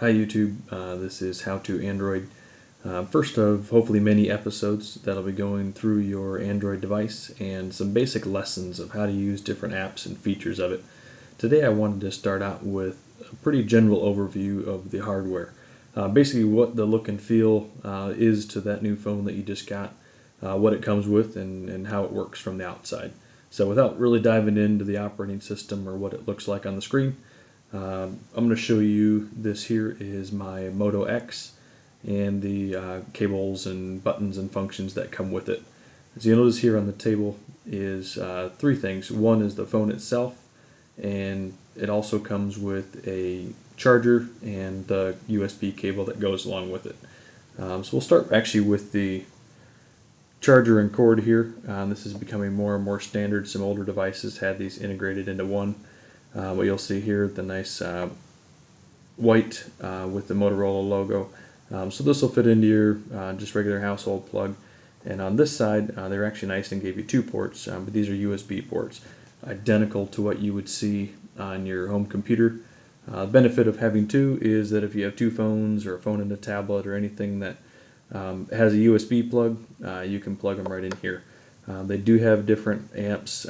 Hi YouTube, this is How to Android. First of hopefully many episodes that'll be going through your Android device and some basic lessons of how to use different apps and features of it. Today I wanted to start out with a pretty general overview of the hardware. Basically what the look and feel is to that new phone that you just got, what it comes with, and how it works from the outside. So without really diving into the operating system or what it looks like on the screen, I'm going to show you this. Here is my Moto X and the cables and buttons and functions that come with it. As you notice here on the table is three things. One is the phone itself, and it also comes with a charger and the USB cable that goes along with it. So we'll start actually with the charger and cord here. This is becoming more and more standard. Some older devices had these integrated into one. What you'll see here, the nice white with the Motorola logo. So this will fit into your just regular household plug. And on this side, they're actually nice and gave you two ports, but these are USB ports, identical to what you would see on your home computer. The benefit of having two is that if you have two phones or a phone and a tablet or anything that has a USB plug, you can plug them right in here. They do have different amps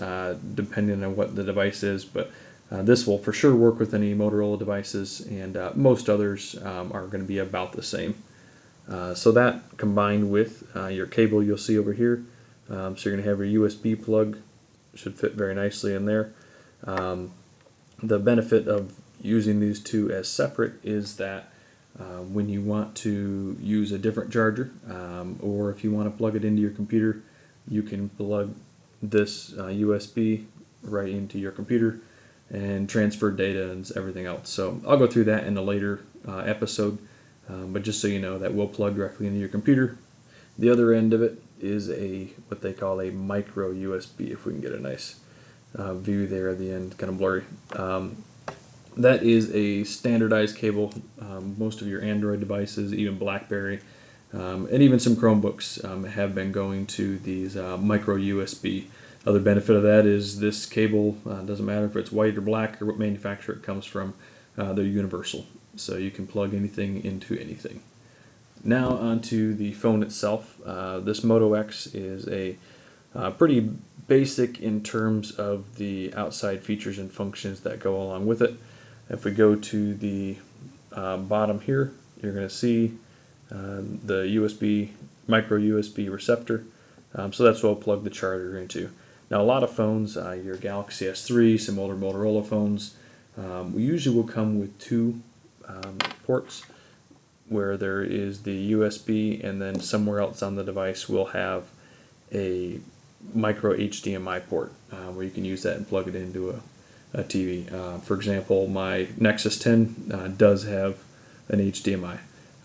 depending on what the device is, but this will for sure work with any Motorola devices, and most others are going to be about the same. So that combined with your cable you'll see over here, so you're going to have your USB plug, should fit very nicely in there. The benefit of using these two as separate is that when you want to use a different charger, or if you want to plug it into your computer, you can plug this USB right into your computer and transfer data and everything else. So I'll go through that in a later episode, but just so you know, that will plug directly into your computer. The other end of it is what they call a micro USB, if we can get a nice view there at the end, kind of blurry. That is a standardized cable. Most of your Android devices, even BlackBerry, and even some Chromebooks have been going to these micro USB. Other benefit of that is this cable, doesn't matter if it's white or black or what manufacturer it comes from, they're universal. So you can plug anything into anything. Now onto the phone itself. This Moto X is a pretty basic in terms of the outside features and functions that go along with it. If we go to the bottom here, you're going to see the USB, micro USB receptor. So that's what I'll plug the charger into. Now a lot of phones, your Galaxy S3, some older Motorola phones, we usually will come with two ports, where there is the USB, and then somewhere else on the device we'll have a micro HDMI port where you can use that and plug it into a TV. For example, my Nexus 10 does have an HDMI.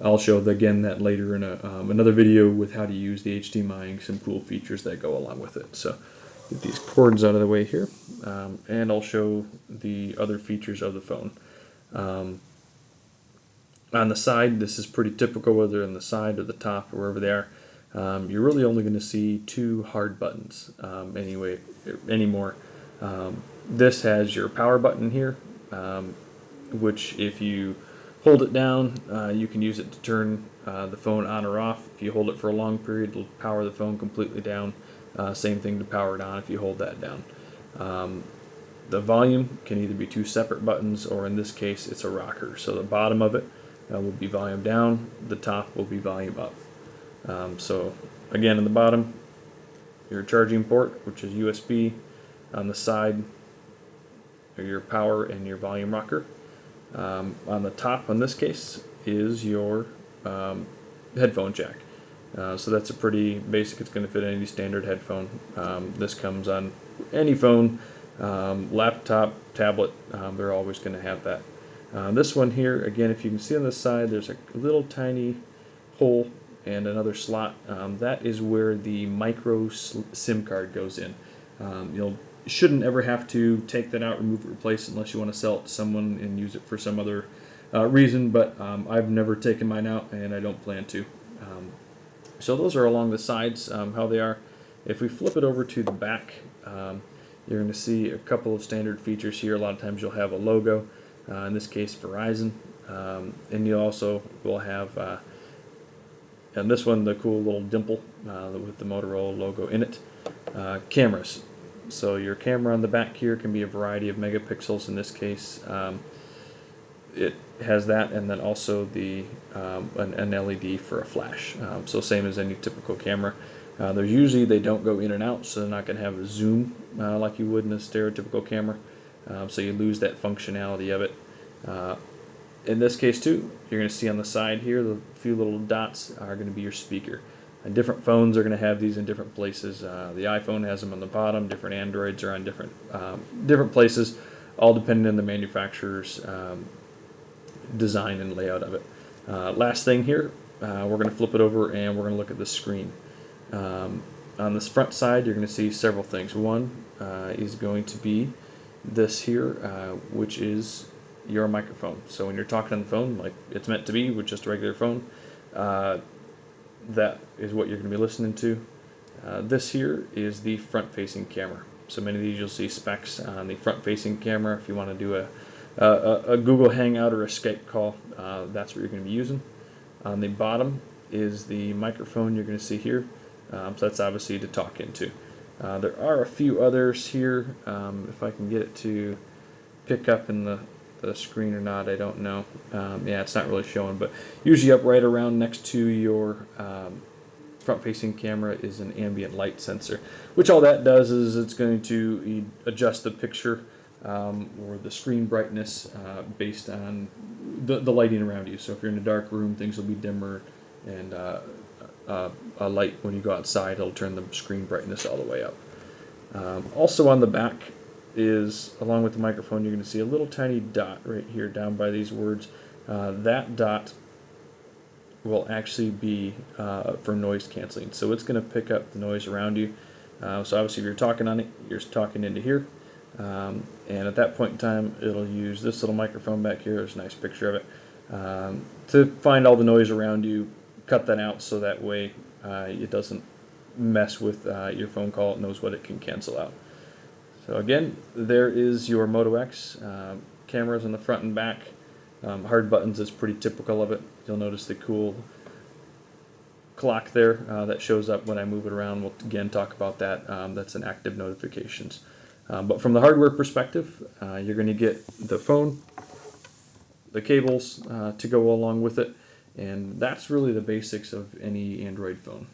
I'll show again that later in another video with how to use the HDMI and some cool features that go along with it. So get these cords out of the way here, and I'll show the other features of the phone. On the side, this is pretty typical, whether on the side or the top or wherever they are. You're really only going to see two hard buttons anymore. This has your power button here, which if you hold it down, you can use it to turn the phone on or off. If you hold it for a long period, it'll power the phone completely down. Same thing to power it on if you hold that down. The volume can either be two separate buttons, or in this case it's a rocker. So the bottom of it will be volume down, the top will be volume up. So again, in the bottom, your charging port, which is USB. On the side are your power and your volume rocker. On the top, in this case, is your headphone jack. So that's a pretty basic, it's going to fit any standard headphone. This comes on any phone, laptop, tablet, they're always going to have that. This one here, again, if you can see on the side, there's a little tiny hole and another slot. That is where the micro SIM card goes in. You shouldn't ever have to take that out, remove it, replace it, unless you want to sell it to someone and use it for some other reason, but I've never taken mine out and I don't plan to. So those are along the sides, how they are. If we flip it over to the back, you're going to see a couple of standard features here. A lot of times you'll have a logo, in this case Verizon. and you also will have, and this one, the cool little dimple with the Motorola logo in it. Cameras. So your camera on the back here can be a variety of megapixels. In this case, it has that, and then also the an LED for a flash. So same as any typical camera. There's usually, they don't go in and out, so they're not going to have a zoom like you would in a stereotypical camera. So you lose that functionality of it. In this case too, you're going to see on the side here, the few little dots are going to be your speaker. And different phones are going to have these in different places. The iPhone has them on the bottom. Different Androids are on different places, all depending on the manufacturer's design and layout of it. Last thing here, we're going to flip it over and we're going to look at the screen. On this front side, you're going to see several things. One is going to be this here, which is your microphone. So when you're talking on the phone, like it's meant to be with just a regular phone, that is what you're going to be listening to. This here is the front-facing camera. So many of these you'll see specs on the front-facing camera. If you want to do a Google Hangout or a Skype call, that's what you're going to be using. On the bottom is the microphone you're going to see here. So that's obviously to talk into. There are a few others here. If I can get it to pick up in the screen or not, I don't know. Yeah, it's not really showing, but usually up right around next to your front-facing camera is an ambient light sensor, which all that does is it's going to adjust the picture or the screen brightness based on the lighting around you. So if you're in a dark room, things will be dimmer, and a light when you go outside, it'll turn the screen brightness all the way up. Also on the back is, along with the microphone, you're going to see a little tiny dot right here down by these words. That dot will actually be for noise canceling. So it's going to pick up the noise around you. So obviously if you're talking on it, you're talking into here. And at that point in time, it'll use this little microphone back here. There's a nice picture of it. To find all the noise around you, cut that out so that way it doesn't mess with your phone call. It knows what it can cancel out. So again, there is your Moto X. Cameras on the front and back. Hard buttons is pretty typical of it. You'll notice the cool clock there that shows up when I move it around. We'll again talk about that. That's an active notifications. But from the hardware perspective, you're going to get the phone, the cables to go along with it, and that's really the basics of any Android phone.